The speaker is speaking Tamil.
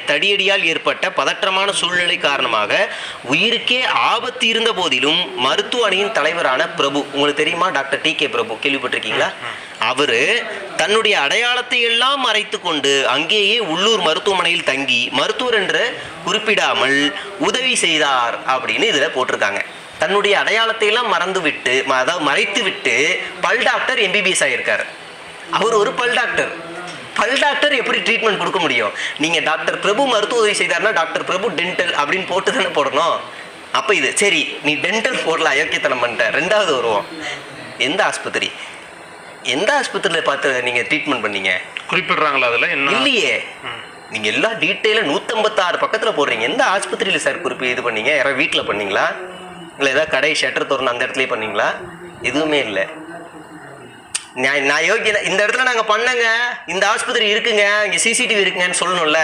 தடியடியால் ஏற்பட்ட பதற்றமான சூழ்நிலை காரணமாக உயிருக்கே ஆபத்து இருந்த போதிலும் மருத்துவ அணியின் தலைவரான பிரபு, உங்களுக்கு தெரியுமா டாக்டர் டி.கே. பிரபு, கேள்விப்பட்டிருக்கீங்களா? அவரு தன்னுடைய அடையாளத்தை எல்லாம் மறைத்து கொண்டு அங்கேயே உள்ளூர் மருத்துவமனையில் தங்கி மருத்துவர் என்று குறிப்பிடாமல் உதவி செய்தார் அப்படின்னு இதுல போட்டிருக்காங்க. தன்னுடைய அடையாளத்தை எல்லாம் மறைத்து விட்டு பல் டாக்டர் எம்பிபிஎஸ் ஆயிருக்காரு. அவர் ஒரு பல் டாக்டர். பல் டாக்டர் எப்படி ட்ரீட்மெண்ட் கொடுக்க முடியும்? நீங்க டாக்டர் பிரபு மருத்துவ உதவி செய்தார்னா டாக்டர் பிரபு டென்டல் அப்படின்னு போட்டு தானே போடணும். அப்ப இது சரி, நீ டென்டல் போடல, அயோக்கியத்தனம் பண்ணிட்ட. ரெண்டாவது வருவோம், எந்த ஆஸ்பத்திரியில பார்த்து நீங்க ட்ரீட்மெண்ட் பண்ணீங்க? குறிப்பிடுறாங்களா? அதுல என்ன இல்லையே. நீங்க எல்லா டீட்டெயில 156 பக்கத்துல போடுறீங்க. எந்த ஆஸ்பத்திரியில சார் இது பண்ணீங்க? யாராவது வீட்டுல பண்ணீங்களா? இல்லை ஏதாவது கடை ஷட்டர் திறந்து அந்த இடத்துலயே பண்ணீங்களா? எதுவுமே இல்லை. நான் யோகிய இந்த இடத்துல நாங்கள் பண்ணங்க, இந்த ஆஸ்பத்திரி இருக்குங்க, இங்கே சிசிடிவி இருக்குங்கன்னு சொல்லணும்ல.